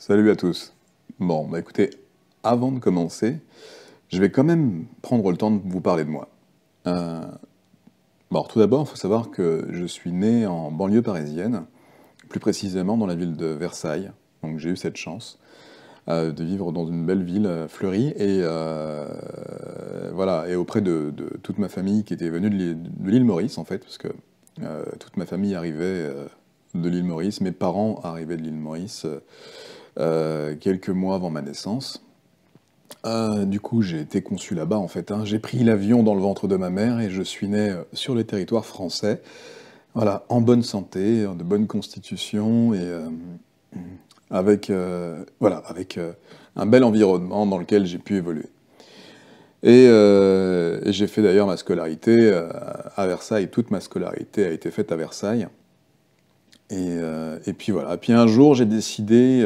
Salut à tous. Bon, bah écoutez, avant de commencer, je vais quand même prendre le temps de vous parler de moi. Euh, bon, alors, tout d'abord, il faut savoir que je suis né en banlieue parisienne, plus précisément dans la ville de Versailles. Donc j'ai eu cette chance de vivre dans une belle ville fleurie et voilà, et auprès de toute ma famille qui était venue de l'île Maurice en fait, parce que toute ma famille arrivait de l'île Maurice, mes parents arrivaient de l'île Maurice quelques mois avant ma naissance. Du coup, j'ai été conçu là-bas en fait, hein. J'ai pris l'avion dans le ventre de ma mère et je suis né sur le territoire français. Voilà, en bonne santé, de bonne constitution et avec un bel environnement dans lequel j'ai pu évoluer. Et j'ai fait d'ailleurs ma scolarité à Versailles. Toute ma scolarité a été faite à Versailles. Et puis voilà. Puis un jour, j'ai décidé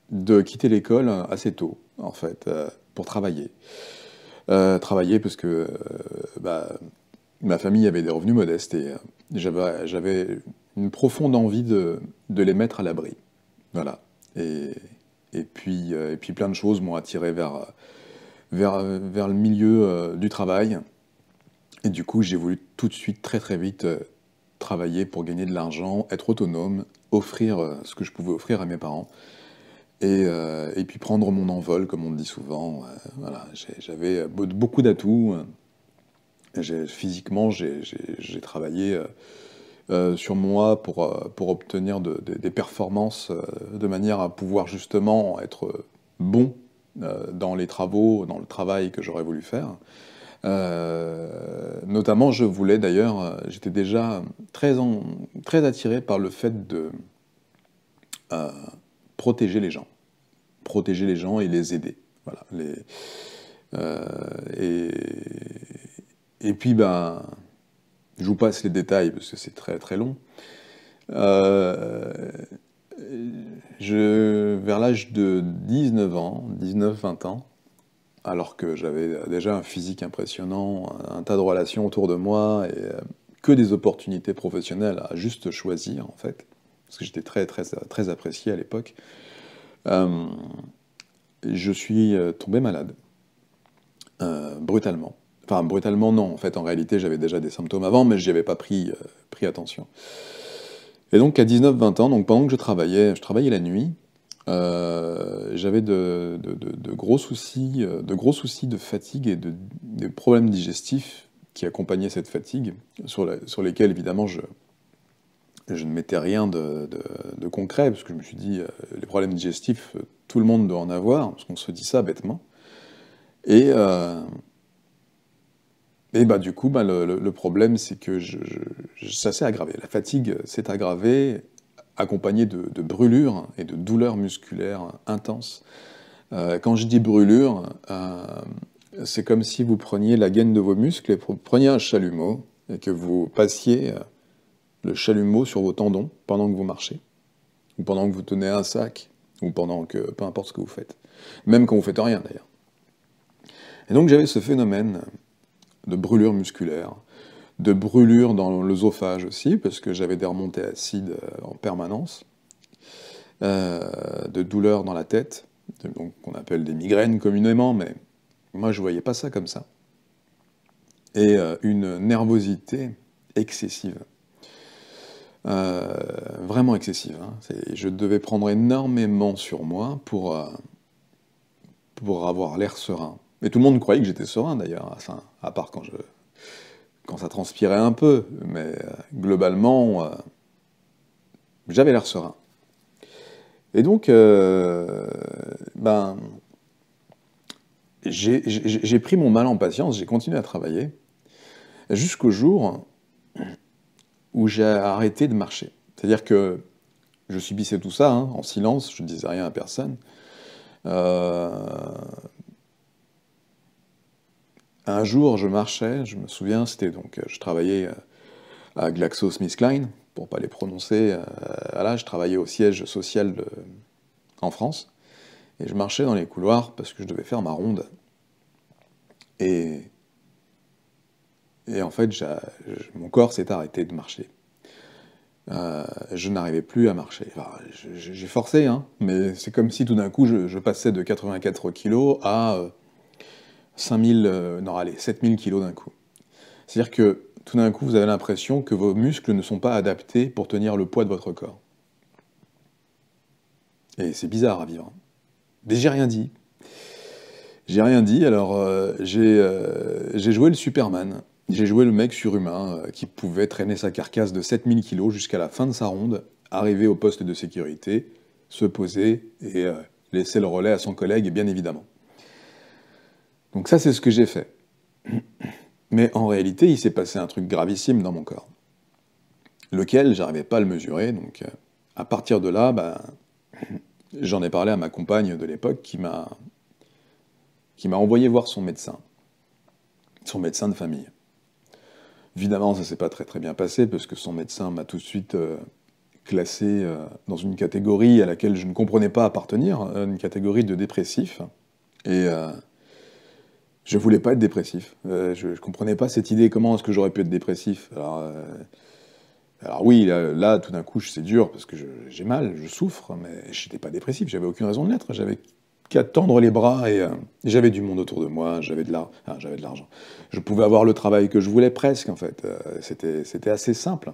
de quitter l'école assez tôt, en fait, pour travailler. Travailler parce que bah, ma famille avait des revenus modestes et j'avais une profonde envie de les mettre à l'abri. Voilà. Et, et puis plein de choses m'ont attiré vers le milieu du travail. Et du coup, j'ai voulu tout de suite, très très vite, travailler pour gagner de l'argent, être autonome, offrir ce que je pouvais offrir à mes parents. Et puis prendre mon envol, comme on dit souvent. Voilà, j'avais beaucoup d'atouts. Physiquement, j'ai travaillé sur moi pour obtenir des performances de manière à pouvoir justement être bon dans les travaux, dans le travail que j'aurais voulu faire. Notamment, je voulais d'ailleurs, j'étais déjà très attiré par le fait de euh, protéger les gens. Protéger les gens et les aider. Voilà. Euh, et, et puis, ben, je vous passe les détails parce que c'est très très long. Euh, Vers l'âge de 19 ans, 19-20 ans, alors que j'avais déjà un physique impressionnant, un tas de relations autour de moi et que des opportunités professionnelles à juste choisir en fait, parce que j'étais très très très apprécié à l'époque, euh, je suis tombé malade. Brutalement. Enfin, brutalement, non. En fait, en réalité, j'avais déjà des symptômes avant, mais j'y avais pas pris attention. Et donc, à 19-20 ans, donc pendant que je travaillais la nuit, j'avais de gros soucis de fatigue et de problèmes digestifs qui accompagnaient cette fatigue, sur lesquels, évidemment, je ne mettais rien de concret, parce que je me suis dit, les problèmes digestifs, tout le monde doit en avoir, parce qu'on se dit ça bêtement. Et, euh, Et bah du coup, bah, le problème, c'est que ça s'est aggravé. La fatigue s'est aggravée, accompagnée de brûlures et de douleurs musculaires intenses. Quand je dis brûlures, c'est comme si vous preniez la gaine de vos muscles et vous preniez un chalumeau et que vous passiez le chalumeau sur vos tendons pendant que vous marchez, ou pendant que vous tenez un sac, ou pendant que, peu importe ce que vous faites. Même quand vous faites rien d'ailleurs. Et donc j'avais ce phénomène de brûlure musculaire, de brûlure dans l'œsophage aussi, parce que j'avais des remontées acides en permanence, de douleurs dans la tête, donc qu'on appelle des migraines communément, mais moi je voyais pas ça comme ça, et une nervosité excessive, vraiment excessive, hein. Je devais prendre énormément sur moi pour avoir l'air serein. Et tout le monde croyait que j'étais serein d'ailleurs, enfin, à part quand ça transpirait un peu, mais globalement, j'avais l'air serein. Et donc, ben, j'ai pris mon mal en patience, j'ai continué à travailler, jusqu'au jour où j'ai arrêté de marcher. C'est-à-dire que je subissais tout ça, hein, en silence, je ne disais rien à personne. Euh, un jour, je marchais, je me souviens, c'était donc, je travaillais à GlaxoSmithKline, pour pas les prononcer, voilà, je travaillais au siège social en France, et je marchais dans les couloirs parce que je devais faire ma ronde. Et, et en fait, mon corps s'est arrêté de marcher. Je n'arrivais plus à marcher. Enfin, j'ai forcé, hein, mais c'est comme si tout d'un coup je passais de 84 kilos à 5000, non allez, 7000 kilos d'un coup. C'est-à-dire que tout d'un coup vous avez l'impression que vos muscles ne sont pas adaptés pour tenir le poids de votre corps. Et c'est bizarre à vivre. Mais j'ai rien dit. J'ai rien dit, alors j'ai joué le Superman. J'ai joué le mec surhumain qui pouvait traîner sa carcasse de 7000 kilos jusqu'à la fin de sa ronde, arriver au poste de sécurité, se poser et laisser le relais à son collègue, bien évidemment. Donc ça, c'est ce que j'ai fait. Mais en réalité, il s'est passé un truc gravissime dans mon corps, lequel j'arrivais pas à le mesurer. Donc à partir de là, j'en ai parlé à ma compagne de l'époque qui m'a envoyé voir son médecin de famille. Évidemment, ça s'est pas très très bien passé, parce que son médecin m'a tout de suite classé dans une catégorie à laquelle je ne comprenais pas appartenir, une catégorie de dépressif. Et je voulais pas être dépressif. Je comprenais pas cette idée, comment est-ce que j'aurais pu être dépressif. Alors oui, là, tout d'un coup, c'est dur, parce que j'ai mal, je souffre, mais j'étais pas dépressif, j'avais aucune raison de l'être. J'avais qu'à tendre les bras et j'avais du monde autour de moi, j'avais de l'argent. Je pouvais avoir le travail que je voulais presque, en fait. C'était assez simple.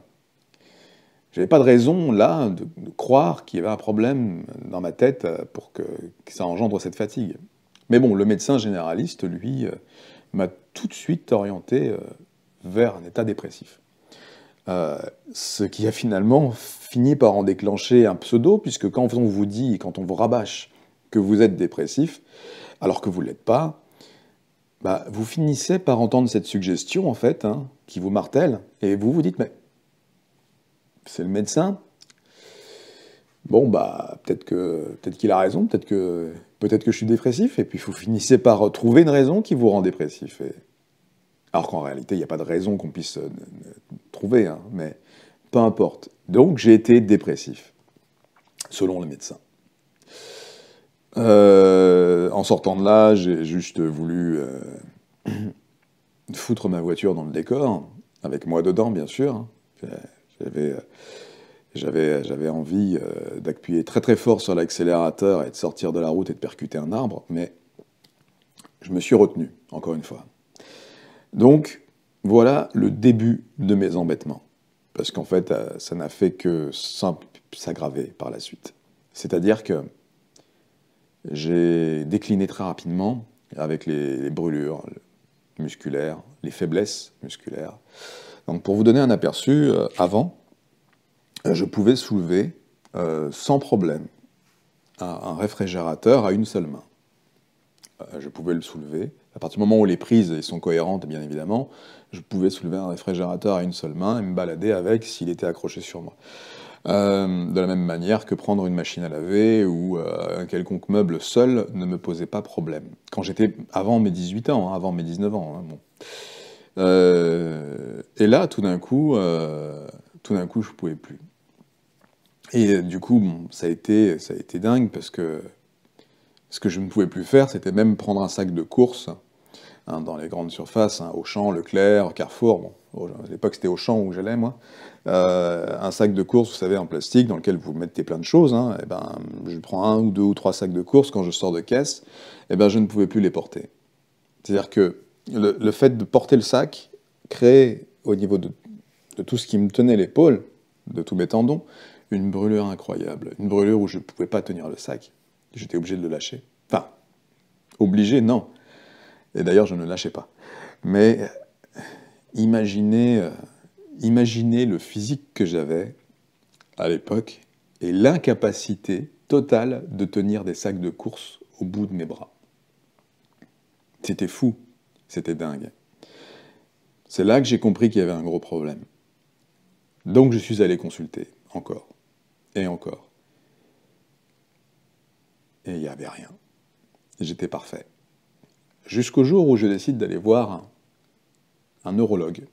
J'avais pas de raison, là, de croire qu'il y avait un problème dans ma tête pour que ça engendre cette fatigue. Mais bon, le médecin généraliste, lui, m'a tout de suite orienté vers un état dépressif. Ce qui a finalement fini par en déclencher un pseudo, puisque quand on vous dit, quand on vous rabâche que vous êtes dépressif, alors que vous ne l'êtes pas, vous finissez par entendre cette suggestion, en fait, hein, qui vous martèle, et vous vous dites, mais c'est le médecin. Bon, peut-être qu'il a raison, peut-être que je suis dépressif, et puis vous finissez par trouver une raison qui vous rend dépressif. Alors qu'en réalité, il n'y a pas de raison qu'on puisse trouver, hein, mais peu importe. Donc j'ai été dépressif, selon le médecin. En sortant de là, j'ai juste voulu foutre ma voiture dans le décor, avec moi dedans, bien sûr. Hein. J'avais envie d'appuyer très très fort sur l'accélérateur et de sortir de la route et de percuter un arbre, mais je me suis retenu, encore une fois. Donc, voilà le début de mes embêtements. Parce qu'en fait, ça n'a fait que s'aggraver par la suite. C'est-à-dire que j'ai décliné très rapidement avec les brûlures musculaires, les faiblesses musculaires. Donc pour vous donner un aperçu, avant, je pouvais soulever sans problème un réfrigérateur à une seule main. Je pouvais le soulever. À partir du moment où les prises sont cohérentes, bien évidemment, je pouvais soulever un réfrigérateur à une seule main et me balader avec s'il était accroché sur moi. De la même manière que prendre une machine à laver ou un quelconque meuble seul ne me posait pas problème. Quand j'étais avant mes 18 ans, hein, avant mes 19 ans. Hein, bon. Et là, tout d'un coup, je pouvais plus. Et du coup, bon, ça a été dingue, parce que ce que je ne pouvais plus faire, c'était même prendre un sac de courses, hein, dans les grandes surfaces, hein, Auchan, Leclerc, Carrefour. Bon, à l'époque, c'était Auchan où j'allais, moi. Un sac de courses, vous savez, en plastique, dans lequel vous mettez plein de choses. Hein, et je prends 1 ou 2 ou 3 sacs de courses, quand je sors de caisse, je ne pouvais plus les porter. C'est-à-dire que le fait de porter le sac créait, au niveau de tout ce qui me tenait l'épaule, de tous mes tendons, une brûlure incroyable. Une brûlure où je ne pouvais pas tenir le sac. J'étais obligé de le lâcher. Enfin, obligé, non. Et d'ailleurs, je ne lâchais pas. Mais imaginez le physique que j'avais à l'époque et l'incapacité totale de tenir des sacs de courses au bout de mes bras. C'était fou, c'était dingue. C'est là que j'ai compris qu'il y avait un gros problème. Donc je suis allé consulter, encore, et encore. Et il n'y avait rien. J'étais parfait. Jusqu'au jour où je décide d'aller voir un neurologue.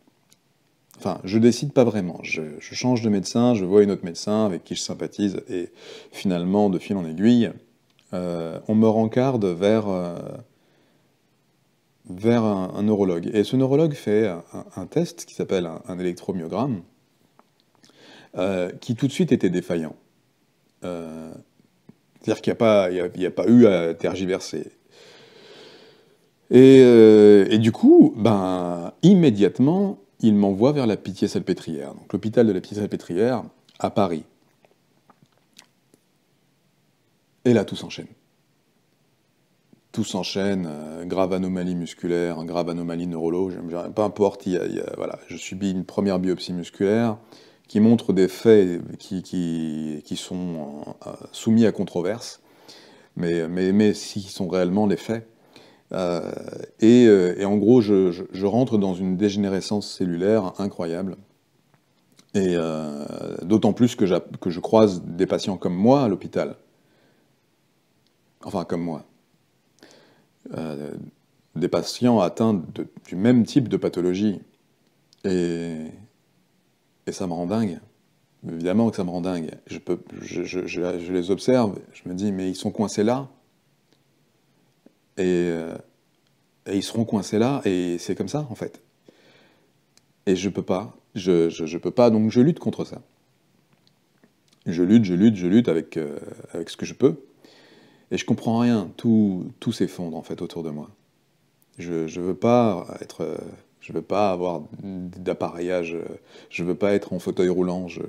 Enfin, je décide pas vraiment. Je change de médecin, je vois une autre médecin avec qui je sympathise, et finalement, de fil en aiguille, on me rencarde vers un neurologue. Et ce neurologue fait un test qui s'appelle un électromyogramme, qui tout de suite était défaillant. Euh, C'est-à-dire qu'il n'y a pas, il y a pas eu à tergiverser. Et du coup, ben, immédiatement, il m'envoie vers la Pitié-Salpêtrière, donc l'hôpital de la Pitié-Salpêtrière à Paris. Et là, tout s'enchaîne. Tout s'enchaîne, grave anomalie musculaire, grave anomalie neurologique, peu importe, voilà, je subis une première biopsie musculaire qui montre des faits qui sont soumis à controverse, mais qui sont réellement les faits. Euh, et en gros, je rentre dans une dégénérescence cellulaire incroyable. Et d'autant plus que je croise des patients comme moi à l'hôpital. Enfin, comme moi. Euh, des patients atteints du même type de pathologie. Et, et ça me rend dingue. Évidemment que ça me rend dingue. Je les observe, je me dis, mais ils sont coincés là. Et, euh, et ils seront coincés là, et c'est comme ça, en fait. Et je peux pas. Je peux pas, donc je lutte contre ça. Je lutte avec ce que je peux. Et je comprends rien. Tout s'effondre, en fait, autour de moi. Je veux pas je veux pas avoir d'appareillage, je veux pas être en fauteuil roulant, je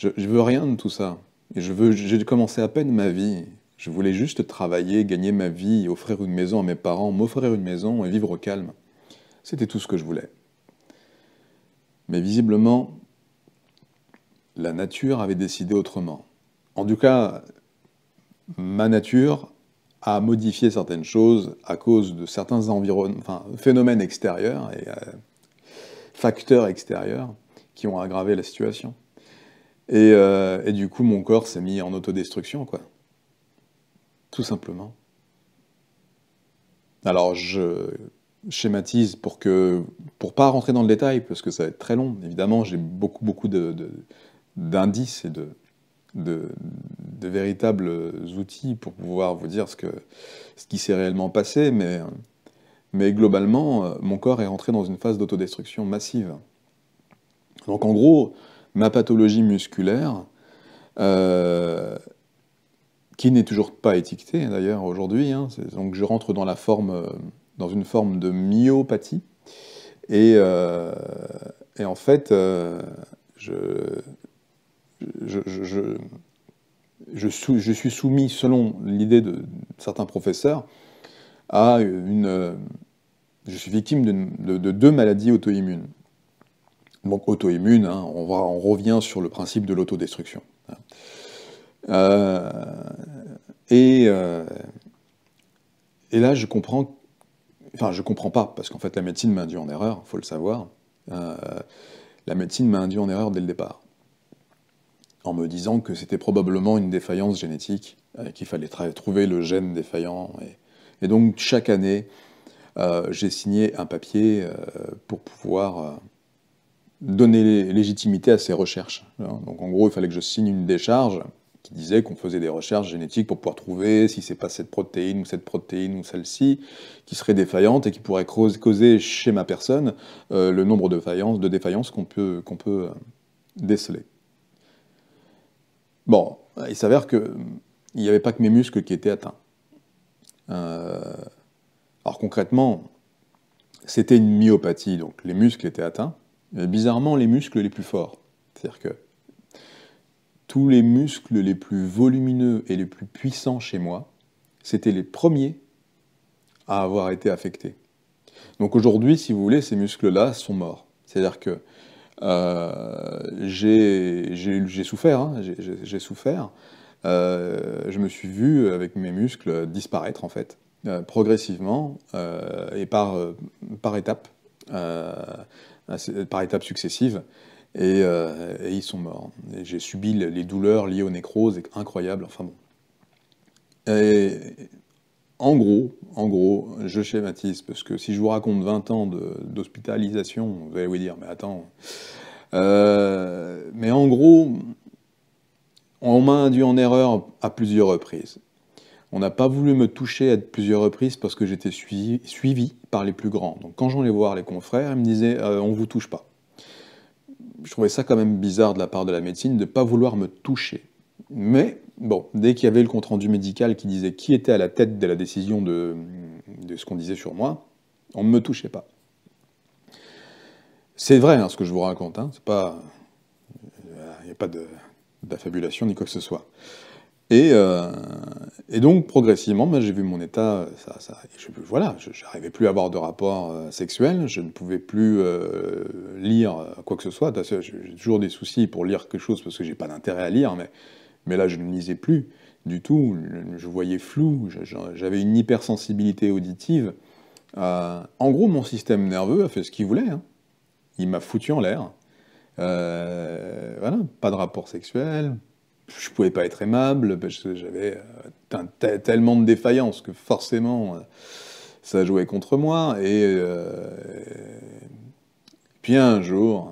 veux rien de tout ça. Et j'ai commencé à peine ma vie. Je voulais juste travailler, gagner ma vie, offrir une maison à mes parents, m'offrir une maison et vivre au calme. C'était tout ce que je voulais. Mais visiblement, la nature avait décidé autrement. En tout cas, ma nature a modifié certaines choses à cause de certains enfin, phénomènes extérieurs et facteurs extérieurs qui ont aggravé la situation. Et du coup, mon corps s'est mis en autodestruction, quoi. Tout simplement. Alors, je schématise pour pas rentrer dans le détail, parce que ça va être très long. Évidemment, j'ai beaucoup d'indices et de, de véritables outils pour pouvoir vous dire ce qui s'est réellement passé, mais globalement, mon corps est rentré dans une phase d'autodestruction massive. Donc en gros, ma pathologie musculaire, euh, qui n'est toujours pas étiquetée d'ailleurs aujourd'hui, hein, donc je rentre dans une forme de myopathie, et, euh, et en fait, je, je, je, je suis soumis, selon l'idée de certains professeurs, à je suis victime de deux maladies auto-immunes. Donc auto-immune, hein, on revient sur le principe de l'autodestruction. Euh, et, euh, et là, je comprends pas, parce qu'en fait, la médecine m'a induit en erreur, il faut le savoir. Euh, la médecine m'a induit en erreur dès le départ, en me disant que c'était probablement une défaillance génétique, qu'il fallait trouver le gène défaillant. Et donc, chaque année, j'ai signé un papier pour pouvoir donner légitimité à ces recherches. Donc en gros, il fallait que je signe une décharge qui disait qu'on faisait des recherches génétiques pour pouvoir trouver si c'est pas cette protéine ou celle-ci qui serait défaillante et qui pourrait causer chez ma personne le nombre de défaillances qu'on peut déceler. Bon, il s'avère que il n'y avait pas que mes muscles qui étaient atteints. Euh, alors concrètement, c'était une myopathie, donc les muscles étaient atteints, mais bizarrement les muscles les plus forts. C'est-à-dire que tous les muscles les plus volumineux et les plus puissants chez moi, c'était les premiers à avoir été affectés. Donc aujourd'hui, si vous voulez, ces muscles-là sont morts. C'est-à-dire que j'ai souffert, hein, j'ai souffert. Je me suis vu avec mes muscles disparaître en fait, progressivement et par étapes, par étapes successives. Et ils sont morts. Et j'ai subi les douleurs liées aux nécroses incroyables. Enfin bon. Et en gros, je schématise, parce que si je vous raconte 20 ans d'hospitalisation, vous allez vous dire, mais attends. Mais en gros, on m'a induit en erreur à plusieurs reprises. On n'a pas voulu me toucher à plusieurs reprises parce que j'étais suivi par les plus grands. Donc quand j'allais voir les confrères, ils me disaient on vous touche pas. je trouvais ça quand même bizarre de la part de la médecine de ne pas vouloir me toucher. Mais, bon, dès qu'il y avait le compte-rendu médical qui disait qui était à la tête de la décision de ce qu'on disait sur moi, on ne me touchait pas. C'est vrai, hein, ce que je vous raconte, hein, c'est pas... Il n'y a pas d'affabulation ni quoi que ce soit. Et donc, progressivement, j'ai vu mon état, voilà, je n'arrivais plus à avoir de rapport sexuel, je ne pouvais plus lire quoi que ce soit. J'ai toujours des soucis pour lire quelque chose parce que j'ai pas d'intérêt à lire, mais là, je ne lisais plus du tout, je voyais flou, j'avais une hypersensibilité auditive. En gros, mon système nerveux a fait ce qu'il voulait, hein. Il m'a foutu en l'air. Voilà, pas de rapport sexuel, je pouvais pas être aimable, parce que j'avais tellement de défaillances que forcément ça jouait contre moi. Et puis un jour,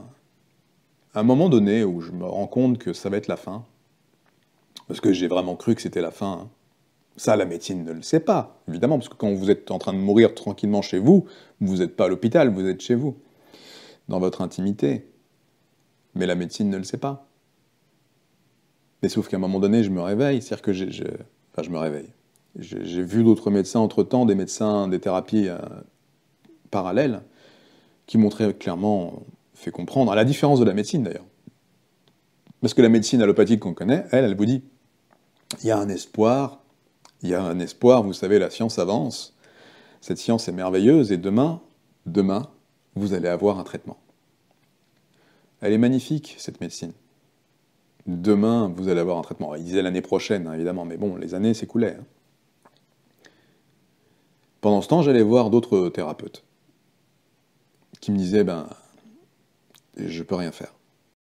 à un moment donné où je me rends compte que ça va être la fin, parce que j'ai vraiment cru que c'était la fin, hein. Ça, la médecine ne le sait pas, évidemment, parce que quand vous êtes en train de mourir tranquillement chez vous, vous n'êtes pas à l'hôpital, vous êtes chez vous, dans votre intimité. Mais la médecine ne le sait pas. Mais sauf qu'à un moment donné, je me réveille, c'est-à-dire que enfin, je me réveille. J'ai vu d'autres médecins entre-temps, des médecins, des thérapies parallèles, qui m'ont très clairement fait comprendre, à la différence de la médecine d'ailleurs. Parce que la médecine allopathique qu'on connaît, elle vous dit, il y a un espoir, vous savez, la science avance, cette science est merveilleuse, et demain, vous allez avoir un traitement. Elle est magnifique, cette médecine. Demain, vous allez avoir un traitement. Il disait l'année prochaine, hein, évidemment, mais bon, les années s'écoulaient, hein. Pendant ce temps, j'allais voir d'autres thérapeutes qui me disaient, ben, je peux rien faire.